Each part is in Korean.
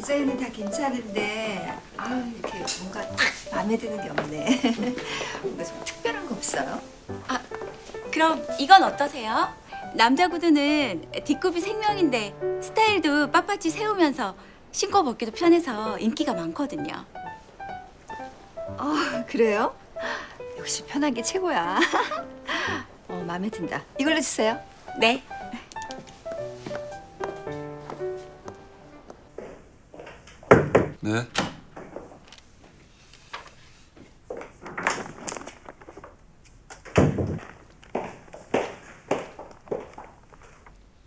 디자인은 다 괜찮은데 이렇게 뭔가 딱 마음에 드는 게 없네. 뭔가 좀 특별한 거 없어요? 아, 그럼 이건 어떠세요? 남자 구두는 뒷굽이 생명인데 스타일도 빳빳이 세우면서 신고 벗기도 편해서 인기가 많거든요. 그래요? 역시 편한 게 최고야. 마음에 든다. 이걸로 주세요. 네. 네.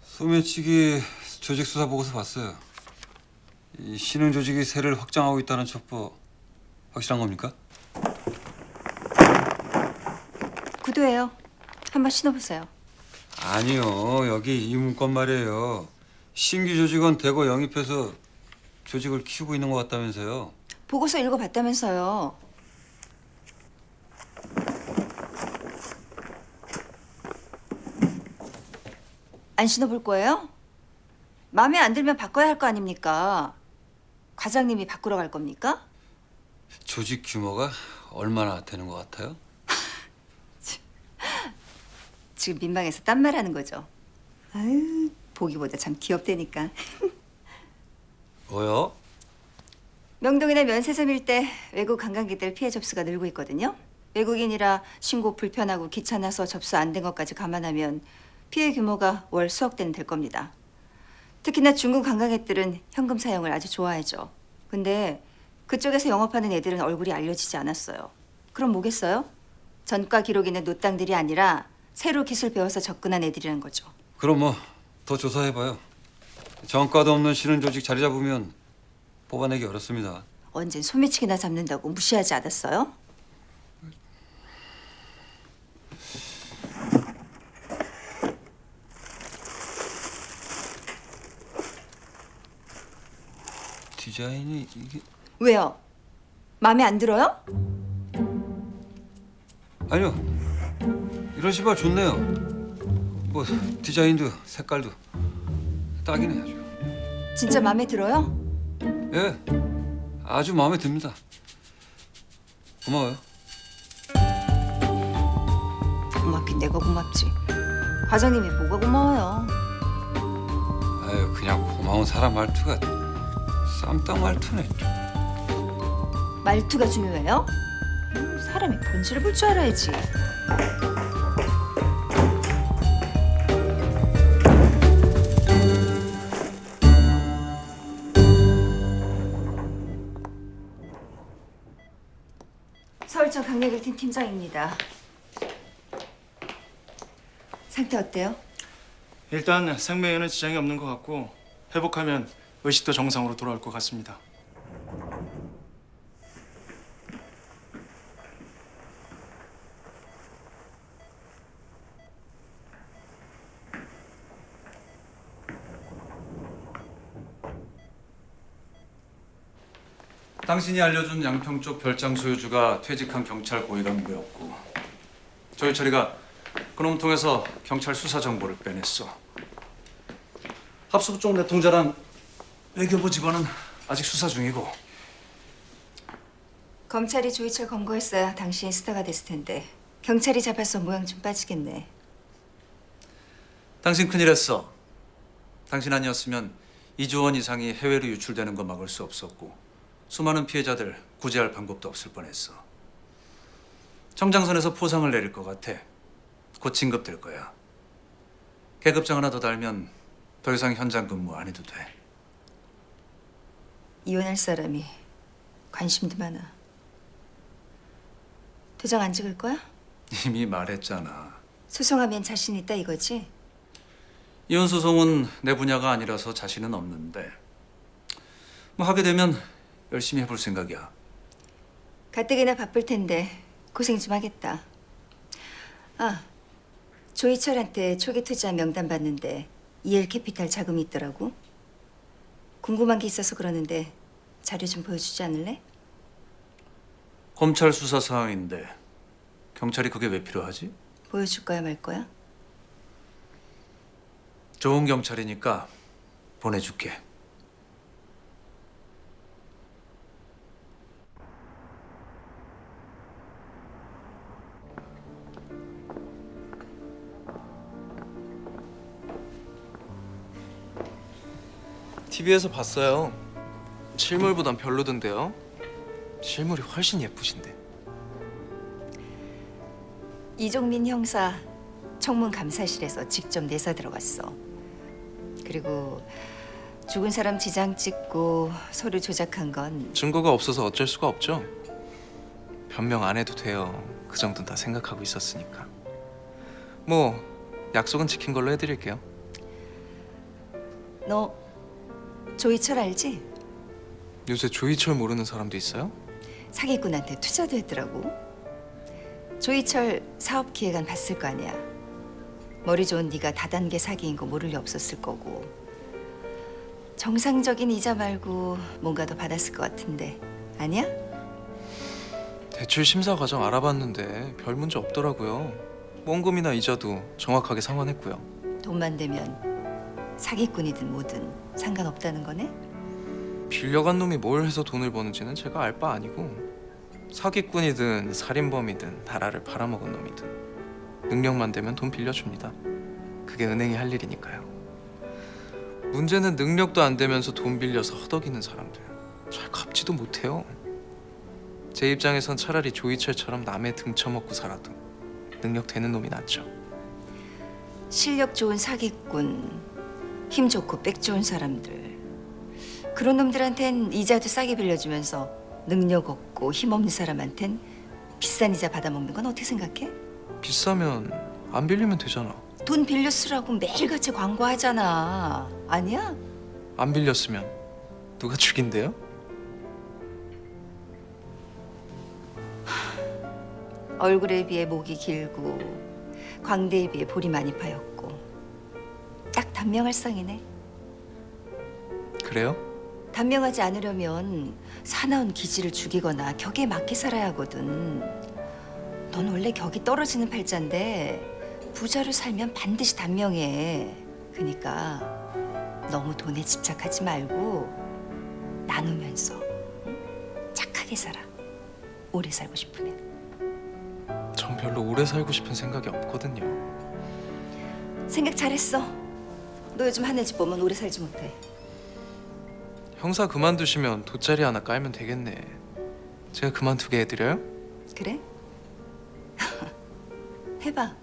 소매치기 조직 수사 보고서 봤어요. 이 신흥 조직이 세를 확장하고 있다는 첩보 확실한 겁니까? 구두예요. 한번 신어보세요. 아니요. 여기 이 문건 말이에요. 신규 조직원 대거 영입해서 조직을 키우고 있는 것 같다면서요. 보고서 읽어봤다면서요. 안 신어볼 거예요? 마음에 안 들면 바꿔야 할 거 아닙니까? 과장님이 바꾸러 갈 겁니까? 조직 규모가 얼마나 되는 것 같아요? 지금 민망해서 딴 말 하는 거죠? 아유, 보기보다 참 귀엽다니까. 뭐요? 명동이나 면세점일 때 외국 관광객들 피해 접수가 늘고 있거든요. 외국인이라 신고 불편하고 귀찮아서 접수 안 된 것까지 감안하면 피해 규모가 월 수억 대는 될 겁니다. 특히나 중국 관광객들은 현금 사용을 아주 좋아하죠. 근데 그쪽에서 영업하는 애들은 얼굴이 알려지지 않았어요. 그럼 뭐겠어요? 전과 기록 있는 노땅들이 아니라 새로 기술 배워서 접근한 애들이라는 거죠. 그럼 뭐 더 조사해봐요. 정가도 없는 신흥 조직 자리 잡으면 뽑아내기 어렵습니다. 언젠 소매치기나 잡는다고 무시하지 않았어요? 디자인이 이게 왜요? 마음에 안 들어요? 아니요. 이런 신발 좋네요. 뭐 디자인도 색깔도 딱이네 아주. 진짜 마음에 들어요? 예, 아주 마음에 듭니다. 고마워요. 고맙긴 내가 고맙지. 과장님이 뭐가 고마워요. 아유, 그냥 고마운 사람 말투가 쌈딱 말투네. 말투가 중요해요? 사람이 본질을 볼 줄 알아야지. 서울청 강력일팀 팀장입니다. 상태 어때요? 일단 생명에는 지장이 없는 것 같고 회복하면 의식도 정상으로 돌아올 것 같습니다. 당신이 알려준 양평 쪽 별장 소유주가 퇴직한 경찰 고위 간부였고 조희철이가 그놈 통해서 경찰 수사 정보를 빼냈어. 합수부 쪽 내통자란 외교부 직원은 아직 수사 중이고. 검찰이 조희철 검거했어야 당신이 스타가 됐을 텐데 경찰이 잡아서 모양 좀 빠지겠네. 당신 큰일 했어. 당신 아니었으면 2조 원 이상이 해외로 유출되는 거 막을 수 없었고 수많은 피해자들 구제할 방법도 없을 뻔했어. 청장선에서 포상을 내릴 것 같아. 곧 진급될 거야. 계급장 하나 더 달면 더 이상 현장 근무 안 해도 돼. 이혼할 사람이 관심도 많아. 도장 안 찍을 거야? 이미 말했잖아. 소송하면 자신 있다 이거지? 이혼 소송은 내 분야가 아니라서 자신은 없는데 뭐 하게 되면 열심히 해볼 생각이야. 가뜩이나 바쁠 텐데 고생 좀 하겠다. 조희철한테 초기 투자 명단 받는데 EL 캐피탈 자금이 있더라고. 궁금한 게 있어서 그러는데 자료 좀 보여주지 않을래? 검찰 수사 사항인데 경찰이 그게 왜 필요하지? 보여줄 거야 말 거야? 좋은 경찰이니까 보내줄게. TV에서 봤어요. 실물보단 별로던데요. 실물이 훨씬 예쁘신데. 이종민 형사 청문 감사실에서 직접 내사 들어갔어. 그리고 죽은 사람 지장 찍고 서류 조작한 건 증거가 없어서 어쩔 수가 없죠. 변명 안 해도 돼요. 그 정도는 다 생각하고 있었으니까. 뭐 약속은 지킨 걸로 해드릴게요. 너 조이철 알지? 요새 조이철 모르는 사람도 있어요? 사기꾼한테 투자도 했더라고. 조이철 사업 기획안 봤을 거 아니야. 머리 좋은 네가 다단계 사기인 거 모를 리 없었을 거고. 정상적인 이자 말고 뭔가 더 받았을 것 같은데 아니야? 대출 심사 과정 알아봤는데 별 문제 없더라고요. 원금이나 이자도 정확하게 상환했고요. 돈만 되면 사기꾼이든 뭐든 상관없다는 거네? 빌려간 놈이 뭘 해서 돈을 버는지는 제가 알 바 아니고 사기꾼이든 살인범이든 나라를 팔아먹은 놈이든 능력만 되면 돈 빌려줍니다. 그게 은행이 할 일이니까요. 문제는 능력도 안 되면서 돈 빌려서 허덕이는 사람들 잘 갚지도 못해요. 제 입장에선 차라리 조이철처럼 남의 등 쳐먹고 살아도 능력 되는 놈이 낫죠. 실력 좋은 사기꾼, 힘 좋고 백 좋은 사람들, 그런 놈들한텐 이자도 싸게 빌려주면서 능력 없고 힘 없는 사람한텐 비싼 이자 받아먹는 건 어떻게 생각해? 비싸면 안 빌리면 되잖아. 돈 빌려 쓰라고 매일같이 광고하잖아. 아니야? 안 빌렸으면 누가 죽인대요? 얼굴에 비해 목이 길고 광대에 비해 볼이 많이 파였고 딱 단명할상이네. 그래요? 단명하지 않으려면 사나운 기질을 죽이거나 격에 맞게 살아야 하거든. 넌 원래 격이 떨어지는 팔자인데 부자로 살면 반드시 단명해. 그러니까 너무 돈에 집착하지 말고 나누면서 응? 착하게 살아. 오래 살고 싶으면. 전 별로 오래 살고 싶은 생각이 없거든요. 생각 잘했어. 너 요즘 하네 집 보면 오래 살지 못해. 형사 그만두시면 돗자리 하나 깔면 되겠네. 제가 그만두게 해드려요? 그래? 해봐.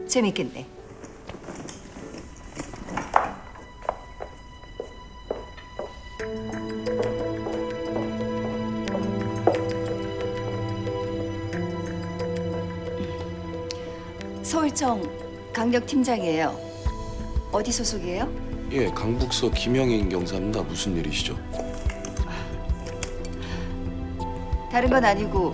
재밌겠네. 서울청 강력팀장이에요. 어디 소속이에요? 예, 강북서 김영인 경사입니다. 무슨 일이시죠? 다른 건 아니고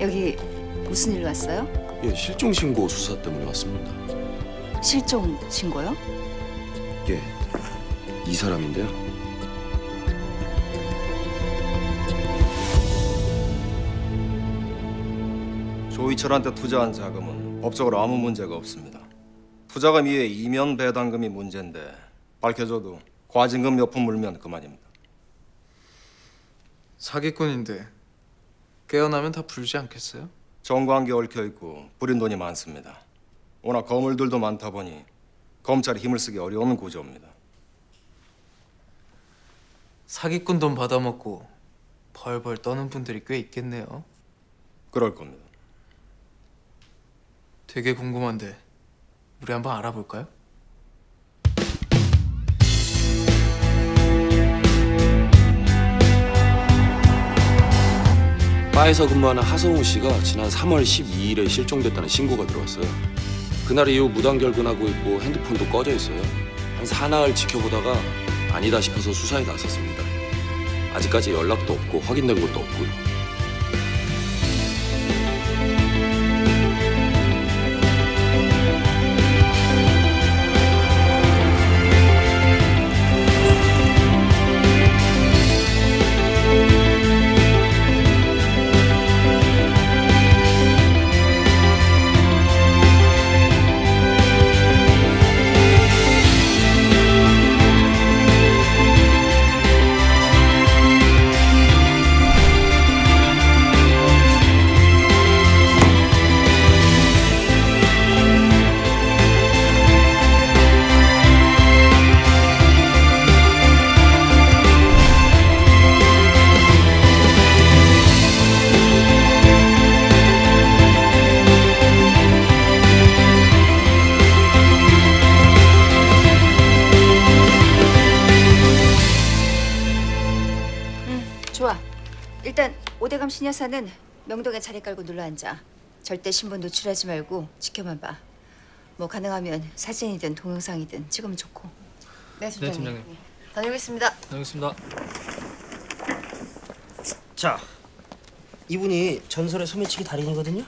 여기 무슨 일로 왔어요? 예, 실종 신고 수사 때문에 왔습니다. 실종 신고요? 예, 이 사람인데요. 조이철한테 투자한 자금은 법적으로 아무 문제가 없습니다. 투자금 이외에 이면 배당금이 문제인데 밝혀져도 과징금 몇 푼 물면 그만입니다. 사기꾼인데 깨어나면 다 불지 않겠어요? 정관계 얽혀 있고 뿌린 돈이 많습니다. 워낙 거물들도 많다 보니 검찰이 힘을 쓰기 어려운 구조입니다. 사기꾼 돈 받아먹고 벌벌 떠는 분들이 꽤 있겠네요. 그럴 겁니다. 되게 궁금한데 우리 한번 알아볼까요? 바에서 근무하는 하성우 씨가 지난 3월 12일에 실종됐다는 신고가 들어왔어요. 그날 이후 무단결근하고 있고 핸드폰도 꺼져 있어요. 한 사나흘 지켜보다가 아니다 싶어서 수사에 나섰습니다. 아직까지 연락도 없고 확인된 것도 없고요. 그럼 신 여사는 명동에 자리 깔고 눌러 앉아. 절대 신분 노출하지 말고 지켜만 봐. 뭐 가능하면 사진이든 동영상이든 찍으면 좋고. 네, 팀장님. 다녀오겠습니다. 알겠습니다. 자, 이분이 전설의 소매치기 달인이거든요.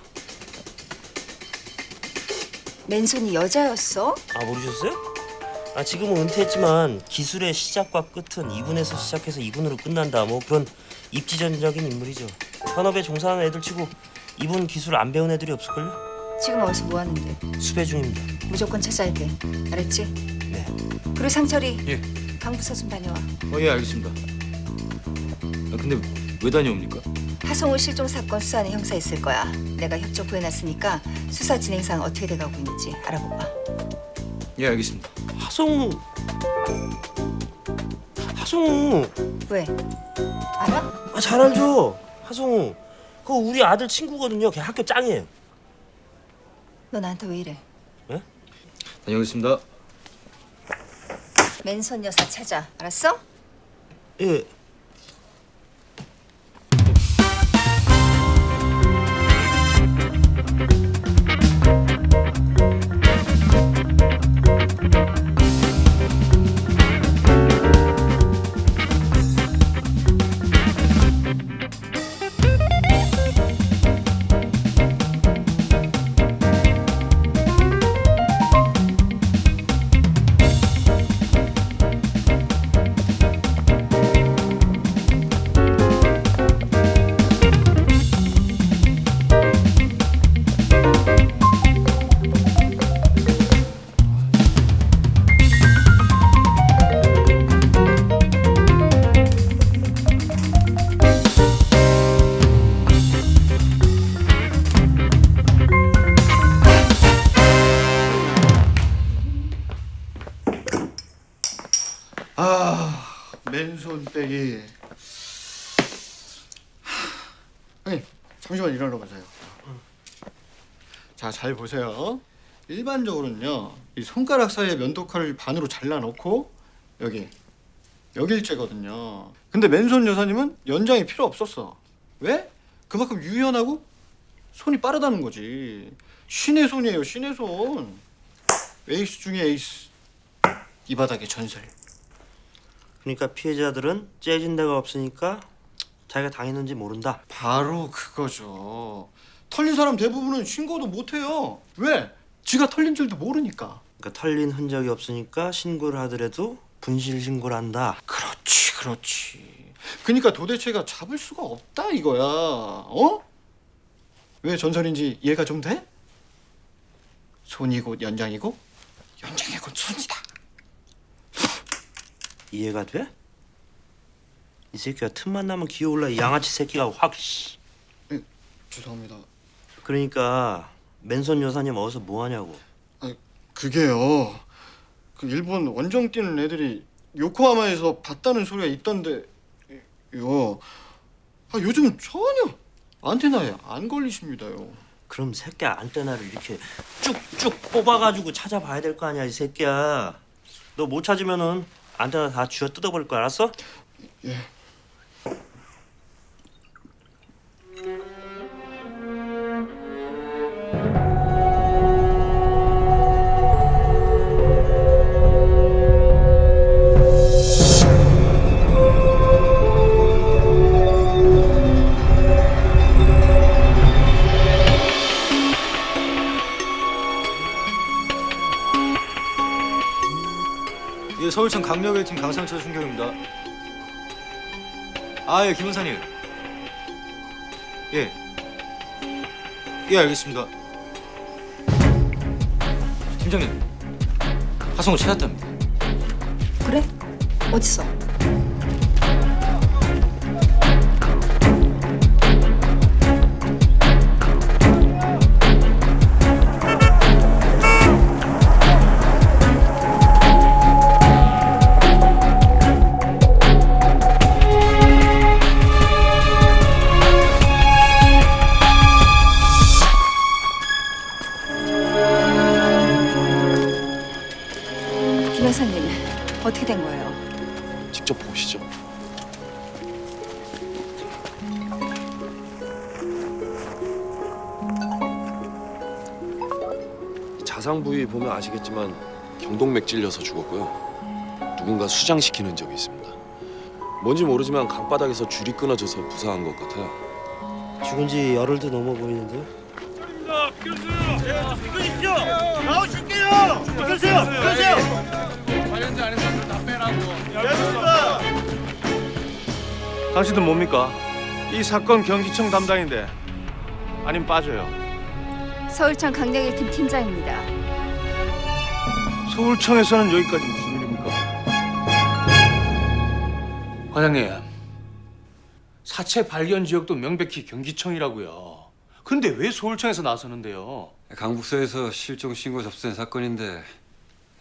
맨손이 여자였어? 아, 모르셨어요? 아, 지금은 은퇴했지만 기술의 시작과 끝은 이분에서 시작해서 이분으로 끝난다. 뭐 그런 입지전적인 인물이죠. 현업에 종사하는 애들 치고 이분 기술 안 배운 애들이 없을걸요? 지금 어디서 뭐 하는데? 수배 중입니다. 무조건 찾아야 돼. 알았지? 네. 그리고 상철이 예. 강부서 좀 다녀와. 예, 알겠습니다. 근데 왜 다녀옵니까? 하성우 실종 사건 수사하는 형사 있을 거야. 내가 협조 구해놨으니까 수사 진행상 어떻게 돼가고 있는지 알아보고 와. 예, 알겠습니다. 하성우. 왜? 알아? 아, 잘 알죠. 하성우. 그거 우리 아들 친구거든요. 걔 학교 짱이에요. 너 나한테 왜 이래? 다녀오겠습니다. 맨손 여사 찾아. 알았어? 예. 맨손 빼기. 아니, 잠시만 일어나 보세요. 자, 잘 보세요. 일반적으로는요, 이 손가락 사이에 면도칼을 반으로 잘라놓고 여기 일제거든요. 근데 맨손 여사님은 연장이 필요 없었어. 왜? 그만큼 유연하고 손이 빠르다는 거지. 신의 손이에요, 신의 손. 에이스 중에 에이스. 이 바닥의 전설. 그러니까 피해자들은 째진 데가 없으니까 자기가 당했는지 모른다. 바로 그거죠. 털린 사람 대부분은 신고도 못 해요. 왜? 지가 털린 줄도 모르니까. 그러니까 털린 흔적이 없으니까 신고를 하더라도 분실 신고를 한다. 그렇지, 그렇지. 그러니까 도대체가 잡을 수가 없다 이거야. 어? 왜 전설인지 이해가 좀 돼? 손이 곧 연장이고 연장이 곧 손이다. 이해가 돼? 이 새끼가 틈만 나면 기어올라. 이 양아치 새끼가 확. 씨. 죄송합니다. 그러니까 맨손 여사님 어디서 뭐 하냐고. 그게요. 그 일본 원정 뛰는 애들이 요코하마에서 봤다는 소리가 있던데 요. 요즘 전혀 안테나에 안 걸리십니다요. 그럼 새끼야 안테나를 이렇게 쭉쭉 뽑아가지고 찾아봐야 될 거 아니야 이 새끼야. 너 못 찾으면은 안테나 다 쥐어 뜯어버릴 거 알았어? 예. 예, 서울청 강력 1팀 강상철 순경입니다. 예, 김원사님. 예. 예, 알겠습니다. 팀장님, 하성우 찾았답니다. 그래? 어딨어? 김 여사님, 어떻게 된 거예요? 직접 보시죠. 가상 부위 보면 아시겠지만 경동맥 찔려서 죽었고요. 누군가 수장시키는 적이 있습니다. 뭔지 모르지만 강바닥에서 줄이 끊어져서 부상한 것 같아요. 죽은 지 열흘도 넘어 보이는데요. 당신은 뭡니까? 이 사건 경기청 담당인데 아니면 빠져요. 서울청 강력 1팀 팀장입니다. 서울청에서는 여기까지 무슨 일입니까? 과장님, 사체 발견 지역도 명백히 경기청이라고요. 근데 왜 서울청에서 나서는데요? 강북서에서 실종 신고 접수된 사건인데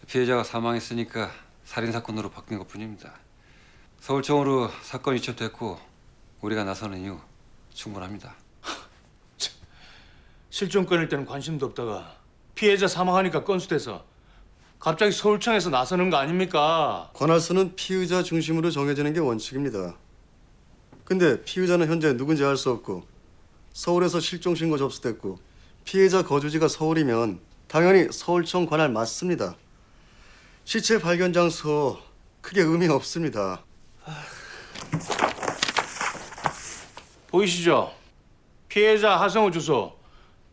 피해자가 사망했으니까 살인 사건으로 바뀐 것뿐입니다. 서울청으로 사건 이첩됐고 우리가 나서는 이유 충분합니다. 실종 건일 때는 관심도 없다가 피해자 사망하니까 건수돼서 갑자기 서울청에서 나서는 거 아닙니까? 관할서는 피의자 중심으로 정해지는 게 원칙입니다. 근데 피의자는 현재 누군지 알 수 없고 서울에서 실종 신고 접수됐고 피해자 거주지가 서울이면 당연히 서울청 관할 맞습니다. 시체 발견 장소 크게 의미 없습니다. 보이시죠? 피해자 하성우 주소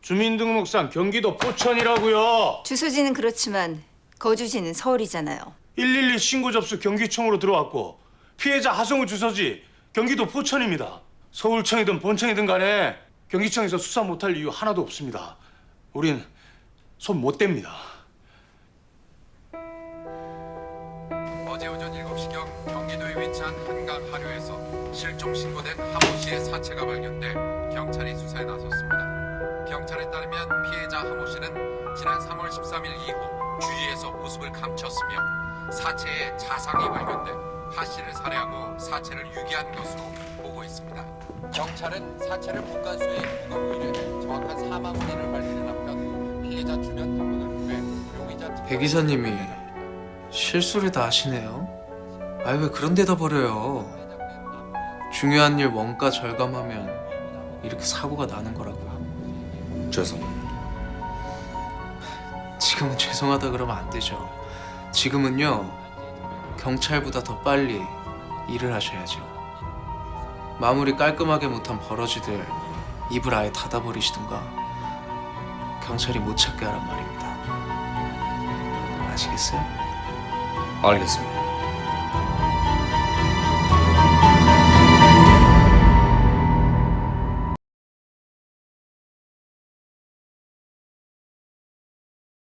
주민등록상 경기도 포천이라고요. 주소지는 그렇지만 거주지는 서울이잖아요. 112 신고 접수 경기청으로 들어왔고 피해자 하성우 주소지 경기도 포천입니다. 서울청이든 본청이든 간에 경기청에서 수사 못할 이유 하나도 없습니다. 우린 손 못 댑니다. 어제 오전 7시경 경기도에 위치한 한강 하류에서 실종 신고된 하모 씨의 사체가 발견돼 경찰이 수사에 나섰습니다. 경찰에 따르면 피해자 하모 씨는 지난 3월 13일 이후 주위에서 모습을 감췄으며 사체에 자상이 발견돼 하 씨를 살해하고 사체를 유기한 것으로 보고 있습니다. 경찰은 사체를 분간소에 무거 우일해 정확한 사망 원인을 밝히는 한편 피해자 주변 탐문을 통해 용의자 배 기사님이 실수를 다 하시네요. 아니 왜 그런 데다 버려요? 중요한 일 원가 절감하면 이렇게 사고가 나는 거라고요. 죄송합니다. 지금은 죄송하다 그러면 안 되죠. 지금은요 경찰보다 더 빨리 일을 하셔야죠. 마무리 깔끔하게 못한 버러지들 입을 아예 닫아버리시든가 경찰이 못 찾게 하란 말입니다. 아시겠어요? 알겠습니다.